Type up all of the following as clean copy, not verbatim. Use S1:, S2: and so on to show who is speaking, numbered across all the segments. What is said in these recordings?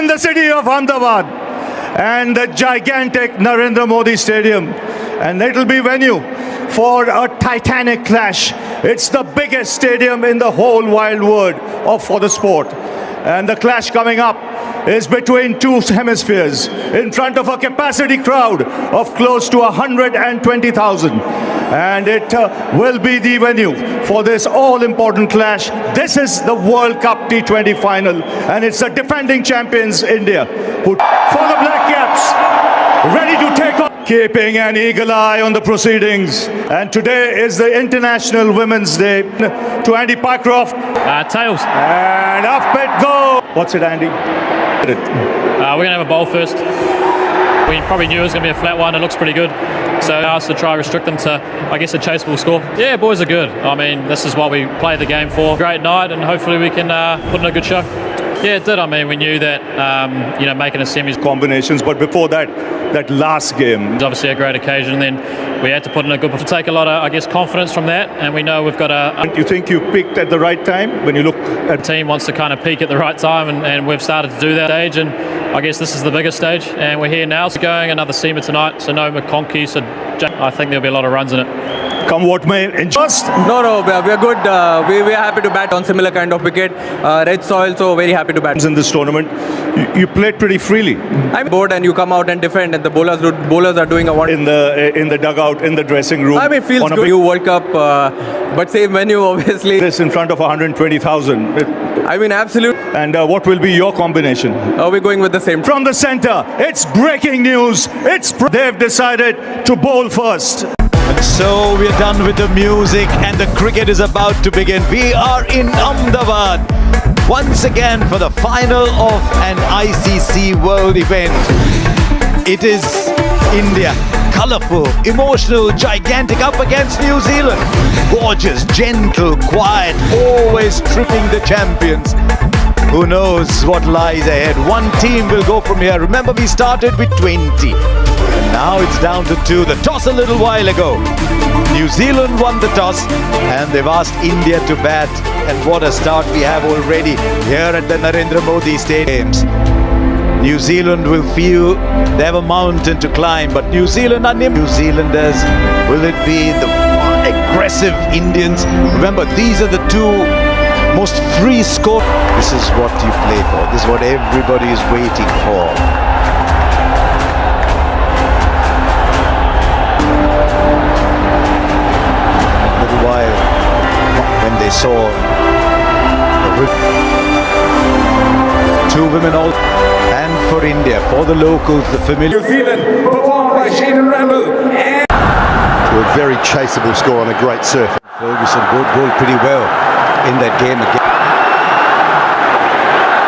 S1: in the city of Ahmedabad and the gigantic Narendra Modi Stadium. And it'll be venue for a titanic clash. It's the biggest stadium in the whole wide world for the sport. And the clash coming up is between two hemispheres in front of a capacity crowd of close to 120,000. And it will be the venue for this all-important clash. This is the World Cup T20 final, and it's the defending champions India who, for the Black Caps, ready to take on, keeping an eagle eye on the proceedings. And today is the International Women's Day. To Andy Pycroft.
S2: Tails.
S1: And up it goes. What's it, Andy?
S2: We're going to have a bowl first. We probably knew it was going to be a flat one. It looks pretty good. So I asked to try restrict them to, I guess, a chaseable score. Yeah, boys are good. I mean, this is what we play the game for. Great night, and hopefully we can put in a good show. Yeah, it did. I mean, we knew that, making a semis
S1: combinations, but before that last game.
S2: It's obviously a great occasion. Then we had to put in a good, to take a lot of, I guess, confidence from that. And we know we've got a...
S1: You think you peaked at the right time when you look at...
S2: The team wants to kind of peak at the right time, and we've started to do that stage. And I guess this is the biggest stage, and we're here now. So going another seamer tonight, so no McConkey, so I think there'll be a lot of runs in it.
S1: Come what may.
S3: No, we're good. We're happy to bat on similar kind of wicket. Red soil, so very happy to bat.
S1: In this tournament, you played pretty freely.
S3: I'm bored, and you come out and defend, and the bowlers are doing a one
S1: in the dugout, in the dressing room.
S3: I mean, it feels good. New World Cup, but same venue, obviously.
S1: This in front of 120,000.
S3: I mean, absolutely.
S1: And what will be your combination?
S3: We're going with the same.
S1: From the centre, it's breaking news. They've decided to bowl first.
S4: And so we're done with the music and the cricket is about to begin. We are in Ahmedabad once again for the final of an ICC World event. It is India, colourful, emotional, gigantic, up against New Zealand. Gorgeous, gentle, quiet, always tripping the champions. Who knows what lies ahead? One team will go from here. Remember, we started with 20. And now it's down to 2. The toss a little while ago. New Zealand won the toss and they've asked India to bat. And what a start we have already here at the Narendra Modi Stadiums. New Zealand will feel they have a mountain to climb, but New Zealand are New Zealanders. Will it be the aggressive Indians? Remember, these are the two most free score. This is what you play for. This is what everybody is waiting for. A little while when they saw two women all, and for India, for the locals, the familiar.
S5: New Zealand performed by Shane and Randall.
S6: To a very chaseable score on a great surface.
S4: Ferguson bowled pretty well in that game again.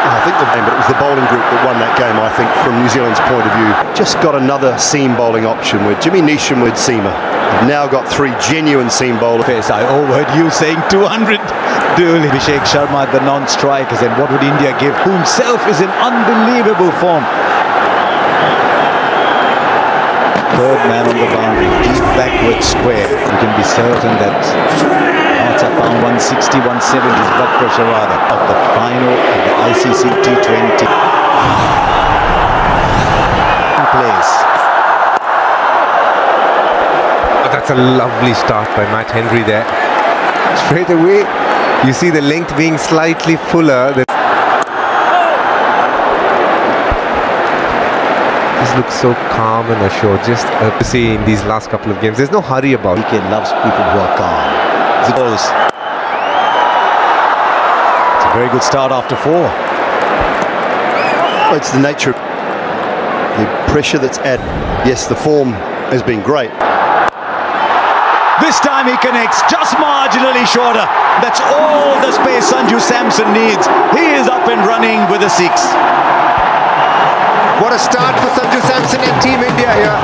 S6: I think but it was the bowling group that won that game, I think, from New Zealand's point of view. Just got another seam bowling option with Jimmy Neesham with seamer. They've now got 3 genuine seam bowlers.
S4: I overheard you saying 200. Duly. Abhishek Sharma, the non-strikers, and what would India give? Who himself is in unbelievable form. Third man on the boundary, deep backward square. You can be certain that hearts are found 160, 170's blood pressure rather of the final of the ICC T20. Place.
S7: That's a lovely start by Matt Henry there. Straight away, you see the length being slightly fuller. This looks so calm and assured. Just to see in these last couple of games, there's no hurry about it.
S4: He loves people who are calm. It's a very good start after 4.
S6: Well, it's the nature of the pressure that's added. Yes, the form has been great.
S4: This time he connects just marginally shorter. That's all the space Sanju Samson needs. He is up and running with a 6.
S7: What a start for Sanju Samson and Team India here.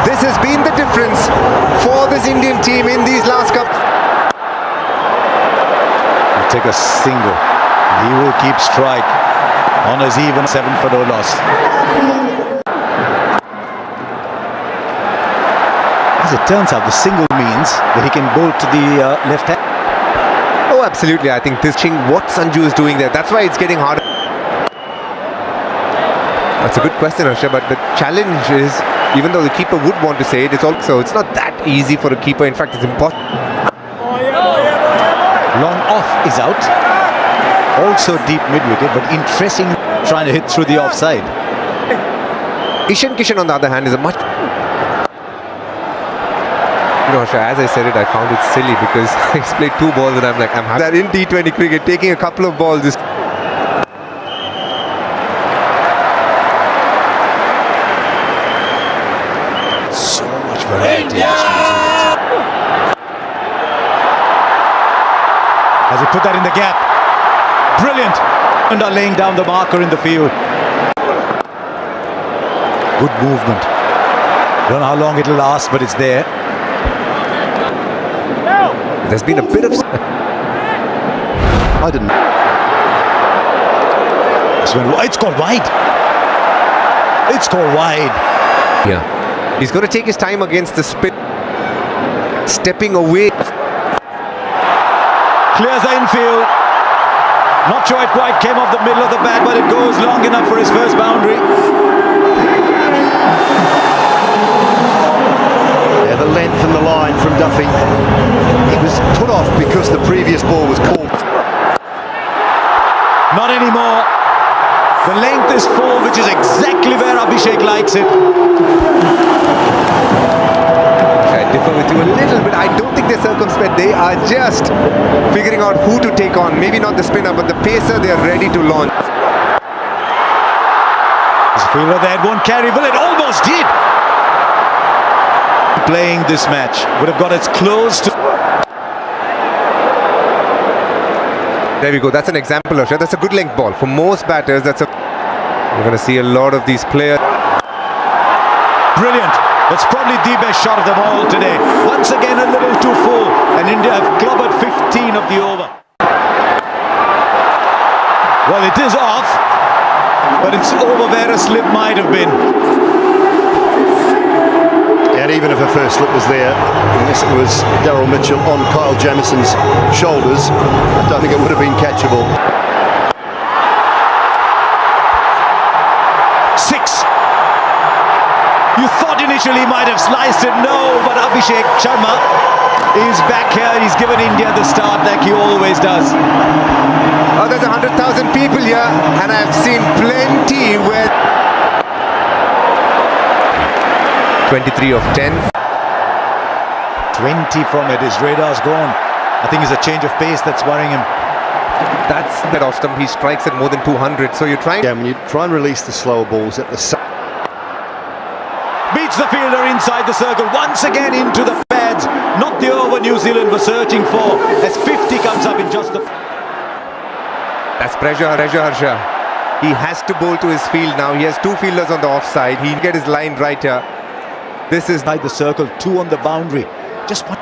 S7: This has been the difference for this Indian team in these last couple.
S4: He'll take a single. He will keep strike on his even 7 for no loss. As it turns out, the single means that he can bowl to the left hand.
S7: Oh, absolutely. I think this what Sanju is doing there, that's why it's getting harder. That's a good question, Harsha, but the challenge is, even though the keeper would want to say it, it's not that easy for a keeper. In fact, it's impossible.
S4: Long off is out. Also deep mid-wicket, but interesting trying to hit through the offside.
S7: Ishan Kishan, on the other hand, is a much... You know, Harsha, as I said it, I found it silly because he's played 2 balls and I'm happy that in T20 cricket, taking a couple of balls is...
S4: So much variety. As he put that in the gap. Brilliant. And are laying down the marker in the field. Good movement. Don't know how long it'll last, but it's there.
S7: There's been a bit of...
S6: I didn't.
S4: It's called wide. It's called wide.
S7: Yeah. He's going to take his time against the spin. Stepping away.
S4: Clears the infield. Not sure it quite came off the middle of the bat, but it goes long enough for his first boundary.
S6: Yeah, the length and the line from Duffy. He was put off because the previous ball was called.
S4: Not anymore. The length is full, which is exactly where Abhishek likes it.
S7: I differ with you a little bit. I don't think they're circumspect. They are just figuring out who to take on. Maybe not the spinner, but the pacer, they are ready to launch.
S4: There's a fielder there, it won't carry. Well, it almost did. Playing this match would have got as close to...
S7: There we go. That's an example, Harsha. That's a good length ball. For most batters, that's a... We're going to see a lot of these players.
S4: Brilliant. That's probably the best shot of them all today. Once again, a little too full. And India have clobbered 15 of the over. Well, it is off. But it's over where a slip might have been.
S6: And even if a first slip was there, unless it was Daryl Mitchell on Kyle Jamison's shoulders, I don't think it would have been catchable.
S4: 6. You thought initially he might have sliced it. No, but Abhishek Sharma is back here. He's given India the start like he always does.
S7: Oh, there's 100,000 people here, and I've seen plenty where... 23 of 10.
S4: 20 from it. His radar's gone. I think it's a change of pace that's worrying him.
S7: That's that off stump. He strikes at more than 200. So you're trying...
S6: Yeah, when you try and release the slower balls at the...
S4: Beats the fielder inside the circle. Once again into the pads. Not the over New Zealand were searching for. As 50 comes up in just the...
S7: That's pressure, Harsha. He has to bowl to his field now. He has 2 fielders on the offside. He'll get his line right here. This is
S4: inside the circle, 2 on the boundary. Just one.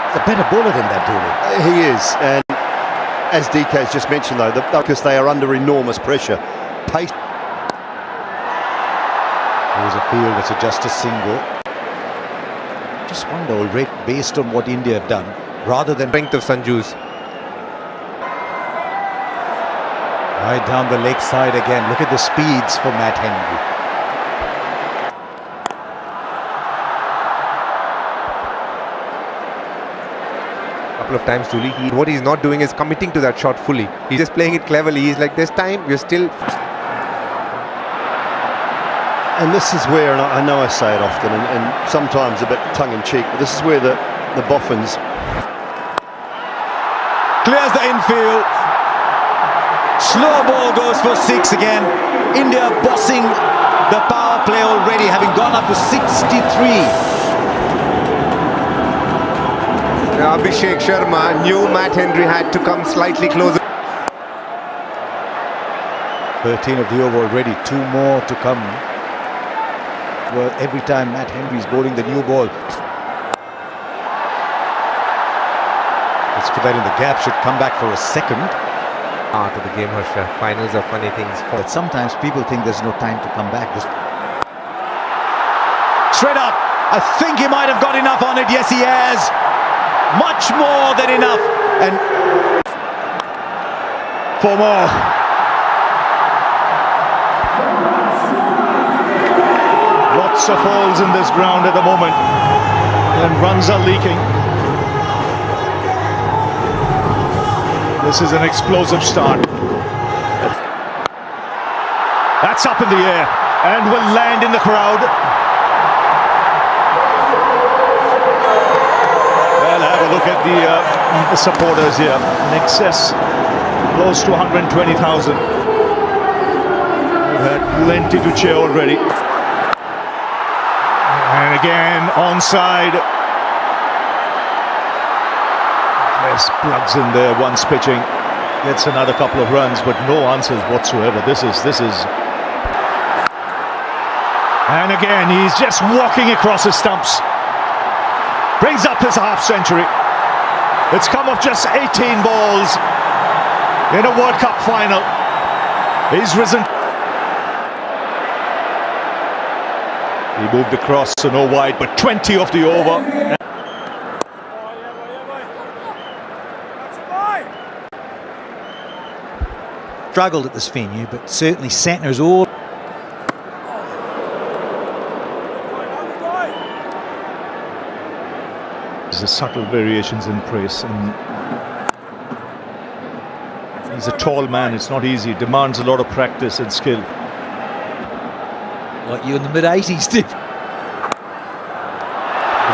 S4: He's a better bowler than that, Dono.
S6: He is, and as DK's just mentioned though, because they are under enormous pressure. Pace.
S4: Here's a field that's just a single. Just wonder already, based on what India have done, rather than
S7: strength of Sanju's.
S4: Right down the leg side again. Look at the speeds for Matt Henry.
S7: Couple of times truly, what he's not doing is committing to that shot fully. He's just playing it cleverly. He's like, this time we're still...
S6: And this is where, and I know I say it often, and sometimes a bit tongue-in-cheek, but this is where the boffins...
S4: Clears the infield. Slow ball goes for 6 again. India bossing the power play already, having gone up to 63.
S7: Abhishek Sharma knew Matt Henry had to come slightly closer.
S4: 13 of the over already, 2 more to come. Well, every time Matt Henry is bowling the new ball. Let's put that in the gap, should come back for a second.
S7: Art of the game, Harsha. Finals are funny things.
S4: But sometimes people think there's no time to come back. Straight up. I think he might have got enough on it. Yes, he has. Much more than enough. And 4 more.
S1: lots of holes in this ground at the moment, and runs are leaking. This is an explosive start. That's up in the air and will land in the crowd. Well, have a look at the supporters here. In excess, close to 120,000. We've had plenty to cheer already. And again, onside. There's plugs in there, once pitching. Gets another couple of runs, but no answers whatsoever. This is. And again, he's just walking across his stumps. Brings up his half century. It's come off just 18 balls in a World Cup final. He's risen. He moved across, so no wide, but 20 off the over.
S4: Struggled at this venue, but certainly Santner's all.
S1: There's subtle variations in pace, and he's a tall man. It's not easy. It demands a lot of practice and skill.
S4: Like you in the mid-80s, Steve.
S1: A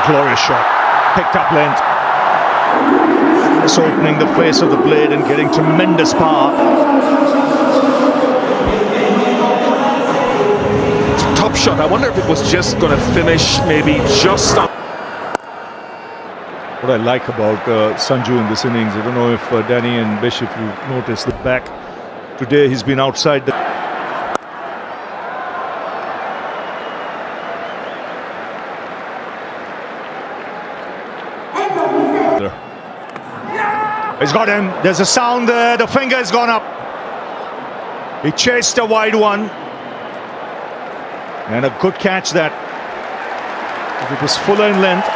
S1: glorious shot. Picked up length. Just opening the face of the blade and getting tremendous power.
S5: It's a top shot. I wonder if it was just going to finish maybe just on.
S1: What I like about Sanju in this innings, I don't know if Danny and Bish, if you've noticed the back. Today he's been outside the... He's got him. There's a sound there. The finger has gone up. He chased a wide one. And a good catch that. If it was fuller in length.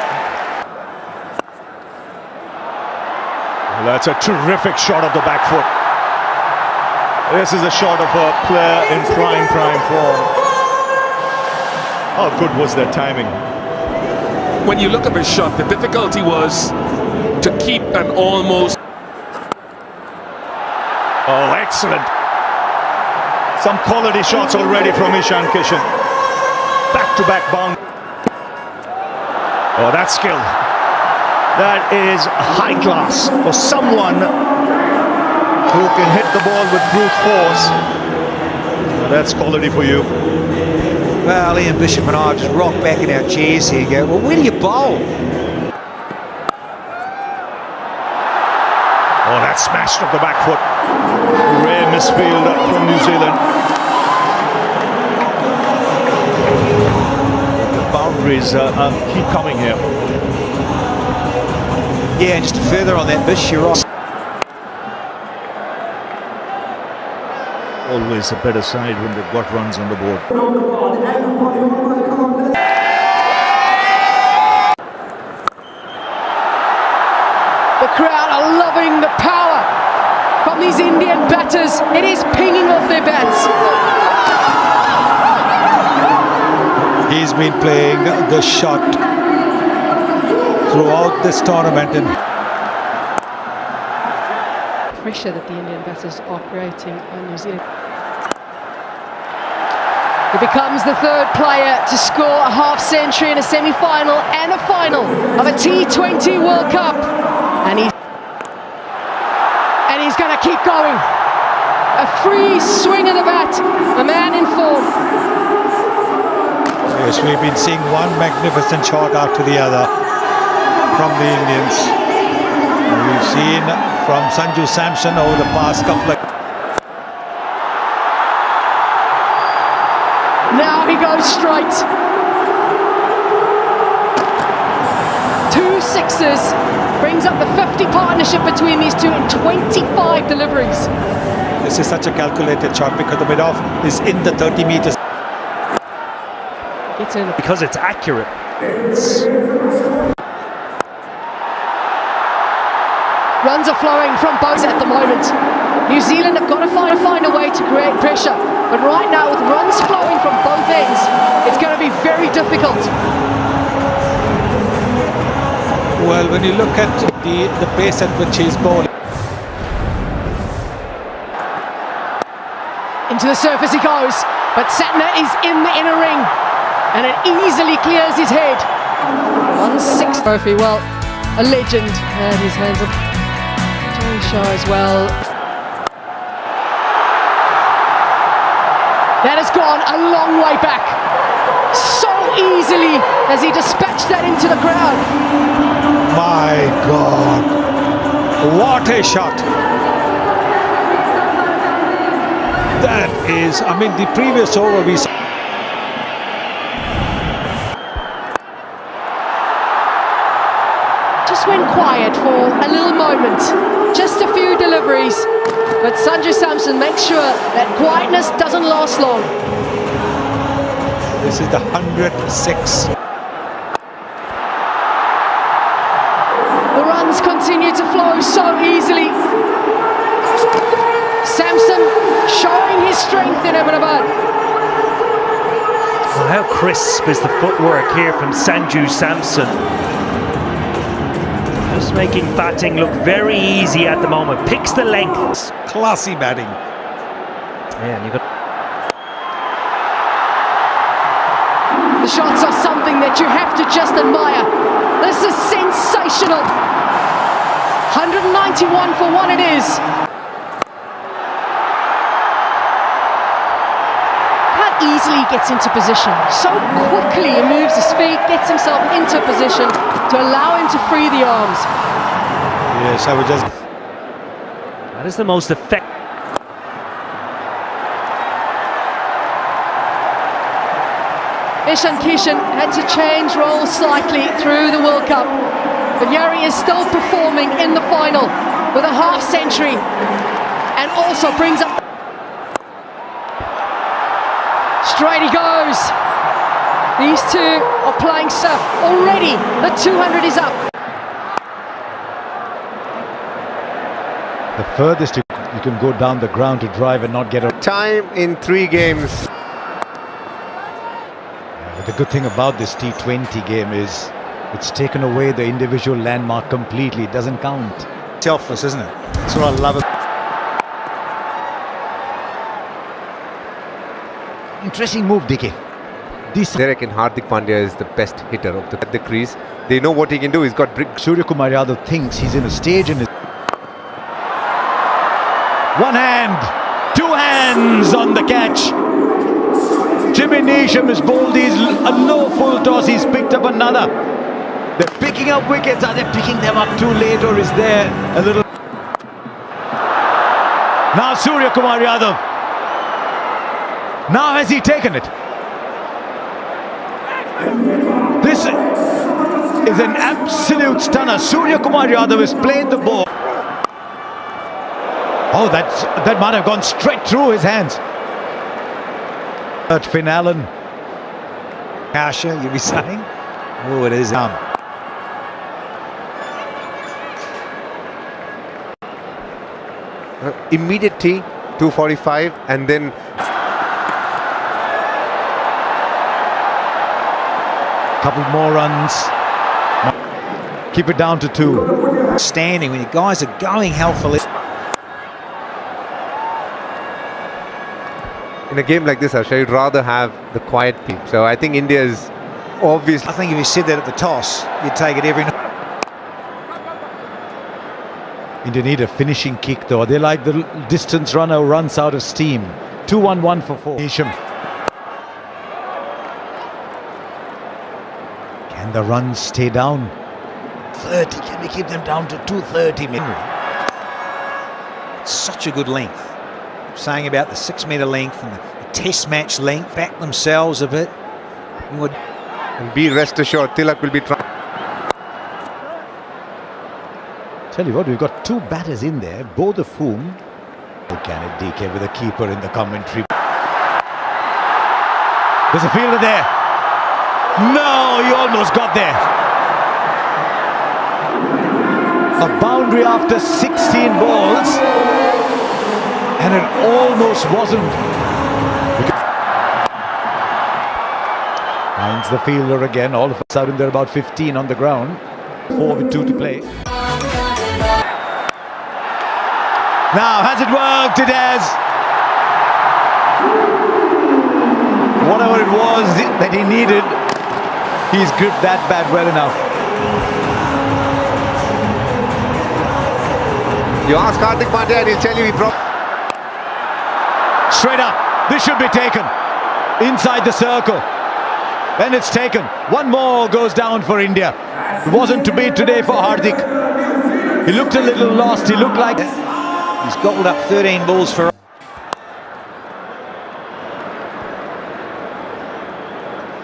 S1: Well, that's a terrific shot of the back foot. This is a shot of a player in prime form. How good was that timing?
S5: When you look at his shot, the difficulty was to keep an almost...
S1: Oh, excellent. Some quality shots already from Ishan Kishan. Back-to-back bound. Oh, that's skill. That is high class for someone who can hit the ball with brute force. Now, that's quality for you.
S4: Well, Ian Bishop and I just rock back in our chairs here and go, well, where do you bowl?
S1: Oh, that smashed off the back foot. Rare misfield from New Zealand. The boundaries keep coming here.
S4: Yeah, and just further on that, Bish, you're right.
S1: Always a better side when they've got runs on the board.
S8: The crowd are loving the power from these Indian batters. It is pinging off their bats.
S9: He's been playing the shot throughout this tournament. And
S8: pressure that the Indian batters are creating on New Zealand. He becomes the third player to score a half century in a semi-final and a final of a T20 World Cup. And he's going to keep going. A free swing of the bat, a man in form.
S9: yes, we've been seeing one magnificent shot after the other from the Indians. And we've seen from Sanju Samson over the past couple of...
S8: Now he goes straight. 2 sixes. Brings up the 50 partnership between these two in 25 deliveries.
S9: This is such a calculated shot because the mid-off is in the 30 meters.
S8: Gets in.
S1: Because it's accurate.
S8: Runs are flowing from both at the moment. New Zealand have got to find a way to create pressure. But right now, with runs flowing from both ends, it's going to be very difficult. difficult.
S9: Well, when you look at the pace at which he's bowling.
S8: Into the surface he goes, but Santner is in the inner ring, and it easily clears his head. 1/6 trophy, well, a legend, and his hands up. Joey Shaw as well. That has gone a long way back. So easily as he dispatched that into the crowd.
S9: My God, what a shot. That is, I mean, the previous over we saw.
S8: Just went quiet for a little moment, just a few deliveries, but Sanju Samson makes sure that quietness doesn't last long.
S9: This is the 106.
S8: The runs continue to flow so easily. Samson showing his strength in Ahmedabad.
S10: Well, how crisp is the footwork here from Sanju Samson. Just making batting look very easy at the moment. Picks the length.
S9: Classy batting.
S10: Yeah, and you've got...
S8: The shots are something that you have to just admire. This is sensational. 191 for one it is. How easily he gets into position. So quickly he moves his feet, gets himself into position to allow him to free the arms.
S9: Yes, I would just...
S10: That is the most effective.
S8: Ishan Kishan had to change roles slightly through the World Cup, but Yari is still performing in the final with a half century and also brings up... Straight he goes. These two are playing surf already. The 200 is up.
S4: The furthest you can go down the ground to drive and not get a...
S7: Time in 3 games.
S4: The good thing about this T20 game is it's taken away the individual landmark completely. It doesn't count.
S9: Selfless, isn't it? That's what I love.
S4: Interesting move, DK.
S7: Derek and Hardik Pandya is the best hitter of the crease. They know what he can do. He's got brick.
S4: Suryakumar Yadav thinks he's in a stage in his... One hand, 2 hands on the catch. Jimmy Neesham is bowled. He's a low full toss. He's picked up another. They're picking up wickets. Are they picking them up too late, or is there a little... Now Suryakumar Yadav. Now has he taken it? This is an absolute stunner. Suryakumar Yadav has played the ball. Oh, that might have gone straight through his hands. Finn Allen.
S9: Kasha, you'll be saying? Oh, it is.
S7: Immediate tee, 245, and then...
S4: Couple more runs. Keep it down to 2.
S9: Standing when you guys are going healthily.
S7: In a game like this, Harsha, you'd rather have the quiet team. So I think India is obviously...
S9: I think if you said that at the toss, you'd take it every night.
S4: India need a finishing kick though. They like the distance runner who runs out of steam. 2-1-1 for 4. Neesham. Can the runs stay down? 30. Can we keep them down to 230?
S9: Such a good length. Saying about the 6-metre length and the test match length, back themselves a bit.
S7: And be rest assured, Tilak will be trying.
S4: Tell you what, we've got 2 batters in there, both of whom... Who can it, DK, with a keeper in the commentary? There's a fielder there. No, he almost got there. A boundary after 16 balls. And it almost wasn't. Finds the fielder again. All of a sudden they're about 15 on the ground. 4 with 2 to play. Now, has it worked? It has. Whatever it was that he needed, he's gripped that bat well enough.
S7: You ask Hardik Pandya and he'll tell you he broke.
S4: Straight up. This should be taken. Inside the circle. And it's taken. One more goes down for India. It wasn't to be today for Hardik. He looked a little lost. He looked like he's gobbled up 13 balls for.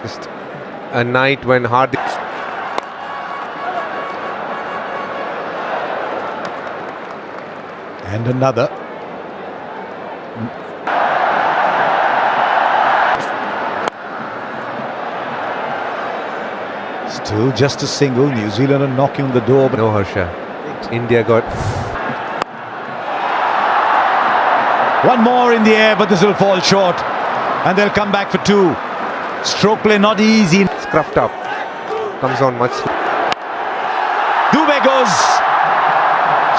S7: Just a night when Hardik.
S4: And another. Still just a single. New Zealand are knocking on the door. But
S7: No, Harsha. India got.
S4: one more in the air, but this will fall short. And they'll come back for 2. Stroke play not easy.
S7: Scruffed up. Comes on much.
S4: Dubey goes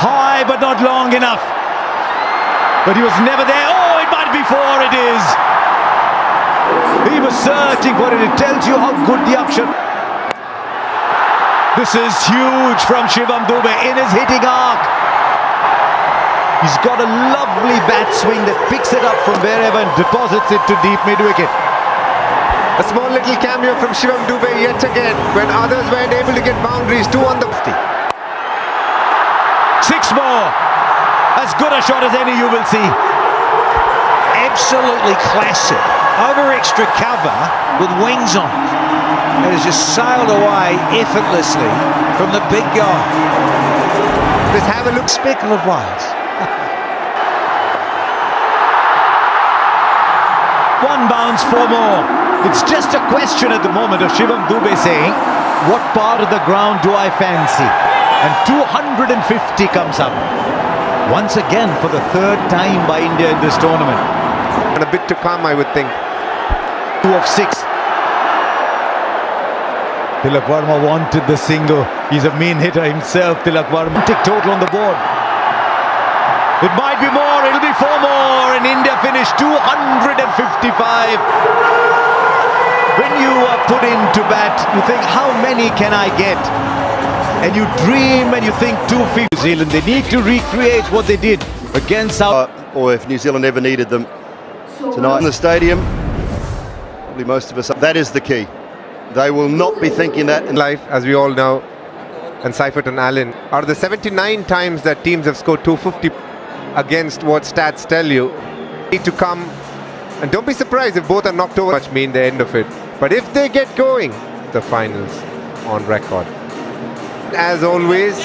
S4: high, but not long enough. But he was never there. Oh, it might be 4. It is. He was searching for it. It tells you how good the action. This is huge from Shivam Dubey in his hitting arc. He's got a lovely bat swing that picks it up from wherever and deposits it to deep mid-wicket.
S7: A small little cameo from Shivam Dubey yet again when others weren't able to get boundaries. 2 on the 50.
S4: 6 more. As good a shot as any you will see.
S11: Absolutely classic. Over extra cover with wings on it. It has just sailed away effortlessly from the big guy.
S7: Just have a look.
S11: Speckle of Wales.
S4: One bounce, 4 more. It's just a question at the moment of Shivam Dubey saying, what part of the ground do I fancy? And 250 comes up. Once again for the 3rd time by India in this tournament.
S7: And a bit to come, I would think.
S4: 2 of 6. Tilak Varma wanted the single. He's a mean hitter himself, Tilak Varma. Tick total on the board. It might be more, it'll be 4 more, and India finished 255. When you are put into bat, you think, how many can I get? And you dream and you think 250. New Zealand, they need to recreate what they did against South.
S6: Or if New Zealand ever needed them tonight in the stadium, probably most of us. That is the key. They will not be thinking that in
S7: Life, as we all know, and Seifert and Allen are the 79 times that teams have scored 250 against what stats tell you. Need to come, and don't be surprised if both are knocked over. Much mean the end of it, but if they get going, the finals on record. As always,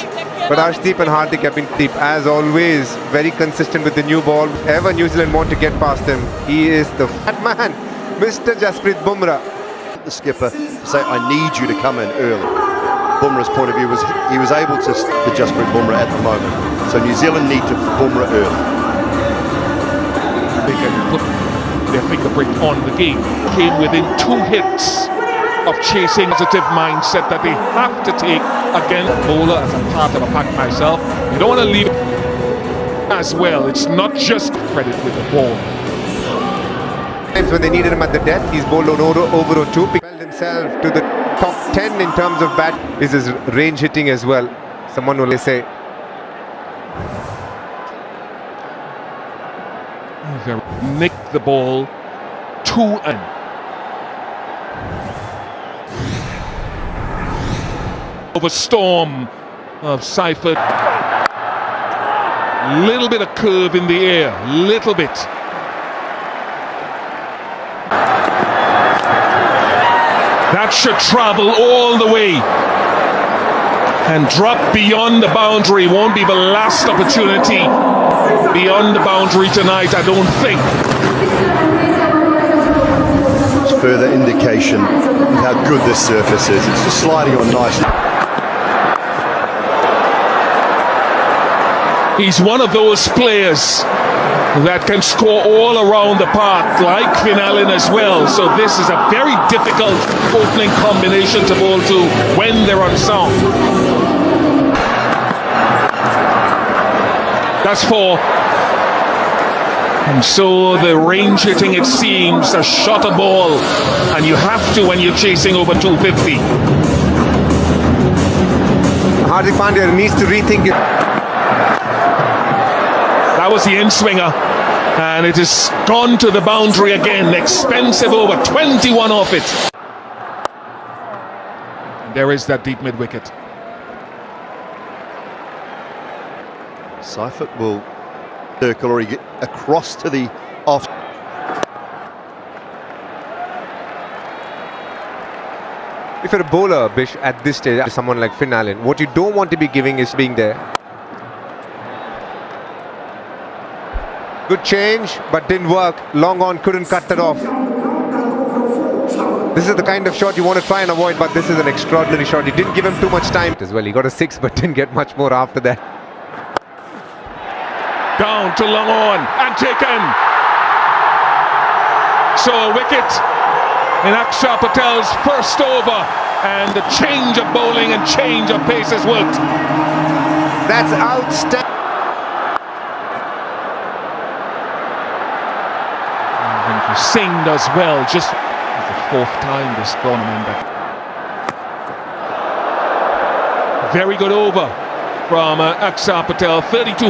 S7: but Arshdeep and Hardik have been deep. As always, very consistent with the new ball. If ever New Zealand want to get past him, he is the fat man, Mr. Jasprit Bumrah.
S6: the skipper to say, I need you to come in early. Bumrah's point of view was he was able to Jasprit Bumrah at the moment. So New Zealand need to Bumrah early.
S5: They can put their fingerprint on the game. Came within 2 hits of chasing positive mindset that they have to take against bowler as a part of a pack myself. You don't want to leave as well. It's not just credit with the ball.
S7: Times when they needed him at the death, he's bowled on over 2. Held himself to the top 10 in terms of bat. Is his range hitting as well. Someone will say.
S5: Nick the ball 2 and over storm of Seifert. Little bit of curve in the air, little bit. That should travel all the way and drop beyond the boundary. Won't be the last opportunity beyond the boundary tonight, I don't think.
S6: It's further indication of how good this surface is. It's just sliding on nicely.
S5: He's one of those players that can score all around the park, like Finn Allen as well. So this is a very difficult opening combination to bowl to when they're on song. That's 4. And so the range hitting, it seems, a shot a ball, and you have to when you're chasing over 250.
S7: Hardik Pandya needs to rethink it.
S5: That was the in-swinger, and it has gone to the boundary again. Expensive over, 21 off it. And there is that deep mid-wicket.
S6: Seifert will circle or he get across to the off.
S7: If you're a bowler, Bish, at this stage, someone like Finn Allen, what you don't want to be giving is being there. Good change, but didn't work. Long on, couldn't cut that off. This is the kind of shot you want to try and avoid, but this is an extraordinary shot. He didn't give him too much time as well. He got a 6, but didn't get much more after that.
S5: Down to long on and taken. So a wicket in Akshar Patel's first over, and the change of bowling and change of pace has worked.
S7: That's outstanding.
S5: Singh does well, just the 4th time this tournament. Very good over from Akshar Patel, 32.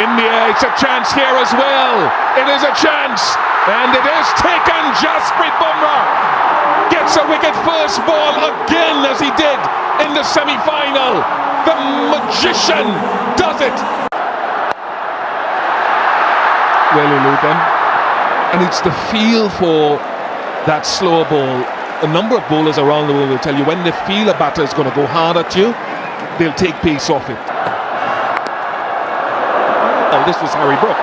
S5: In the air, it's a chance here as well. It is a chance, and it is taken. Jasprit Bumrah gets a wicket first ball again, as he did in the semi-final. The magician does it. Well elude them, and it's the feel for that slower ball. A number of bowlers around the world will tell you when they feel a batter is going to go hard at you, they'll take pace off it. Oh, this was Harry Brook,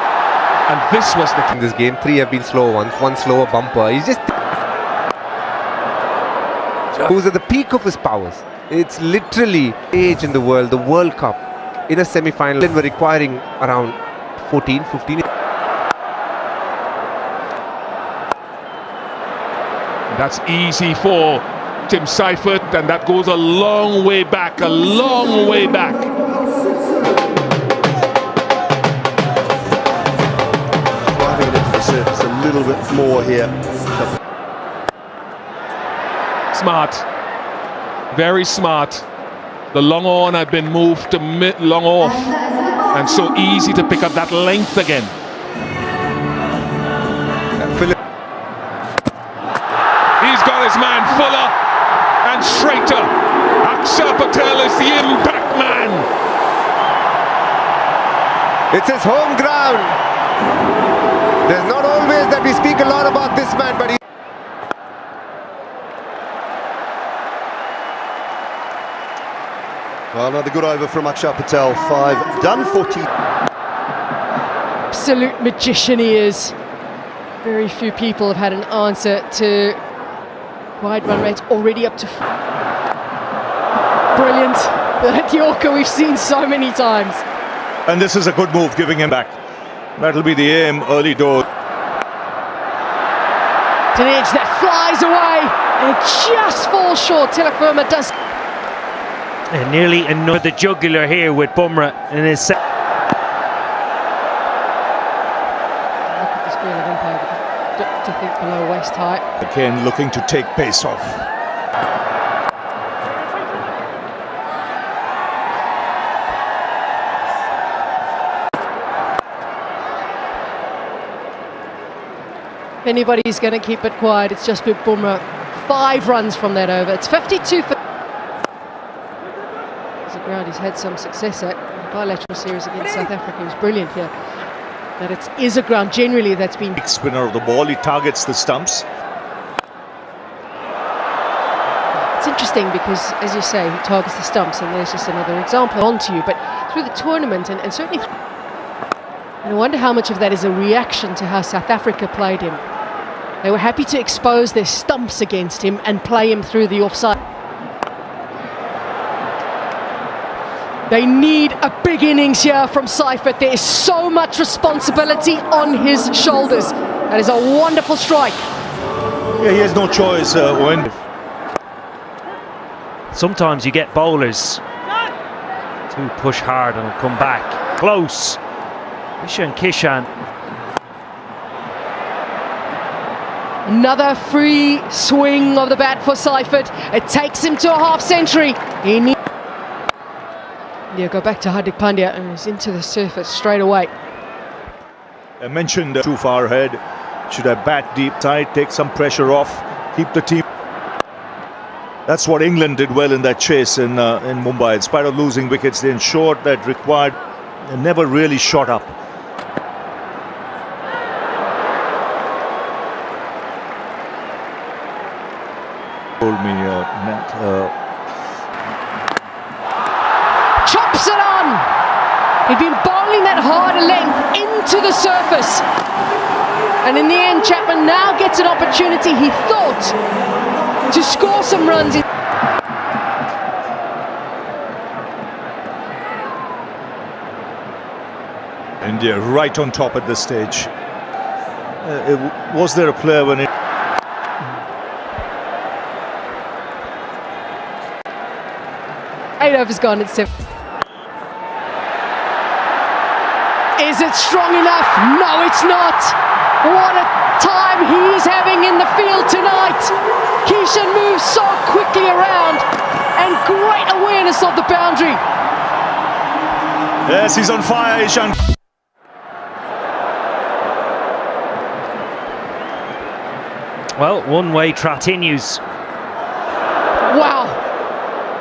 S5: and this was the...
S7: In this game, 3 have been slow ones, 1 slower bumper. He's just... who's at the peak of his powers. It's literally age in the world, the World Cup. In a semi-final, we're requiring around 14, 15...
S5: That's easy for Tim Seifert, and that goes a long way back, a long way back.
S6: Driving it into the surface a little bit more here.
S5: Smart, very smart. The long on had been moved to long off, and so easy to pick up that length again. He's got his man Fuller and straighter. Akshar Patel is the impact man.
S7: It's his home ground. There's not always that we speak a lot about this man, but he...
S6: Well, another good over from Akshar Patel. 5 done, 40.
S8: Absolute magician he is. Very few people have had an answer to wide run rates already up to... Brilliant. That Yorker we've seen so many times.
S1: And this is a good move, giving him back. That'll be the aim, early door.
S8: It's an edge that flies away, and it just falls short. Tilak Verma does...
S10: And nearly another jugular here with Bumrah in his set.
S8: Look at the screen of umpire, to think below waist height.
S1: Again, looking to take pace off.
S8: If anybody's going to keep it quiet, it's just with Bumrah. 5 runs from that over. It's 52 for... It's a ground he's had some success at. The bilateral series against South Africa was brilliant here. But it is a ground generally that's been...
S1: Big spinner of the ball, he targets the stumps.
S8: It's interesting because, as you say, he targets the stumps, and there's just another example onto you. But through the tournament, and certainly... And I wonder how much of that is a reaction to how South Africa played him. They were happy to expose their stumps against him and play him through the offside. They need a big innings here from Seifert. There is so much responsibility on his shoulders. That is a wonderful strike.
S1: Yeah, he has no choice, Owen.
S10: Sometimes you get bowlers to push hard and come back. Close. Kishan.
S8: Another free swing of the bat for Seifert. It takes him to a half century. Yeah, go back to Hardik Pandya and he's into the surface straight away.
S1: I mentioned too far ahead. Should have bat deep side, take some pressure off, keep the team. That's what England did well in that chase in Mumbai. In spite of losing wickets, they ensured that required. They never really shot up. Told me, Matt.
S8: Chops it on! He'd been bowling that harder length into the surface. And in the end, Chapman now gets an opportunity, he thought, to score some runs.
S1: India right on top at this stage. Was there a player when it...
S8: Yadav has gone at 7. Is it strong enough? No, it's not. What a time he is having in the field tonight. Kishan moves so quickly around and great awareness of the boundary.
S1: Yes, he's on fire, Ishan.
S10: Well, one-way traffic continues.
S8: Wow,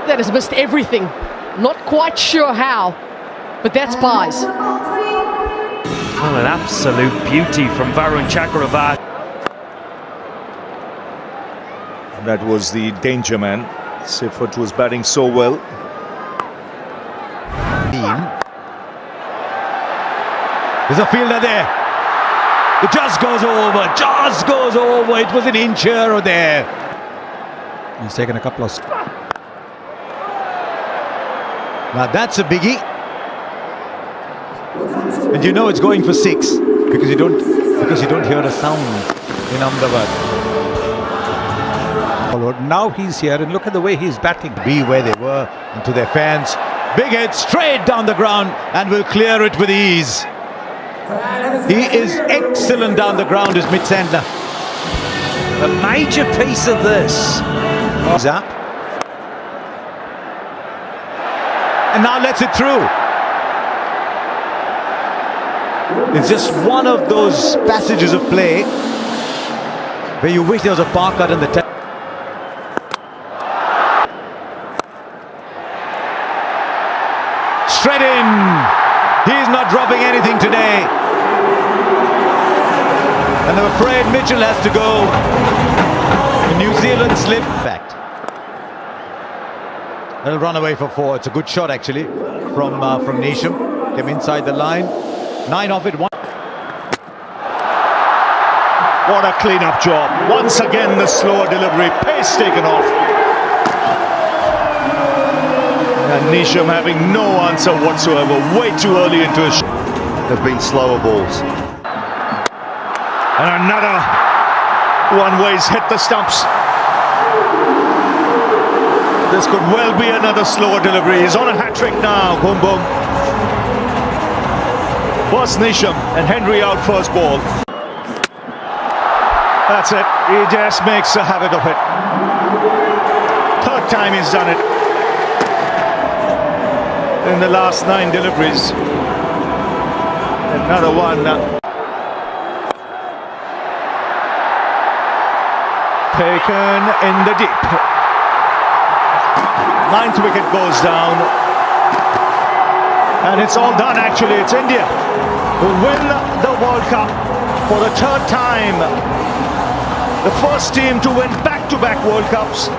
S8: that has missed everything. Not quite sure how, but that's pies.
S10: Well, an absolute beauty from Varun Chakravarti.
S1: That was the danger man. Seifert was batting so well.
S4: There's a fielder there. It just goes over. Just goes over. It was an inch here or there.
S9: He's taken a couple of...
S4: Now that's a biggie. And you know it's going for 6 because you don't hear a sound in Ahmedabad.
S9: Now he's here and look at the way he's batting.
S4: Be where they were and to their fans. Big hit straight down the ground and will clear it with ease. He is excellent down the ground, is Santner.
S10: A major piece of this.
S4: Up. And now lets it through. It's just one of those passages of play where you wish there was a park cut in the top. Straight in. He's not dropping anything today. And I'm afraid Mitchell has to go. The New Zealand slip. Fact. They'll run away for 4. It's a good shot actually from Neesham. Came inside the line. 9 off it. 1.
S1: What a clean-up job. Once again, the slower delivery. Pace taken off. And Neesham having no answer whatsoever. Way too early into his...
S6: Have been slower balls.
S1: And another one where he's hit the stumps. This could well be another slower delivery. He's on a hat-trick now. Boom, boom. First Neesham and Henry out first ball. That's it. He just makes a habit of it. Third time he's done it. In the last 9 deliveries. Another one. Taken in the deep. 9th wicket goes down. And it's all done actually. It's India who win the World Cup for the 3rd time. The first team to win back-to-back World Cups.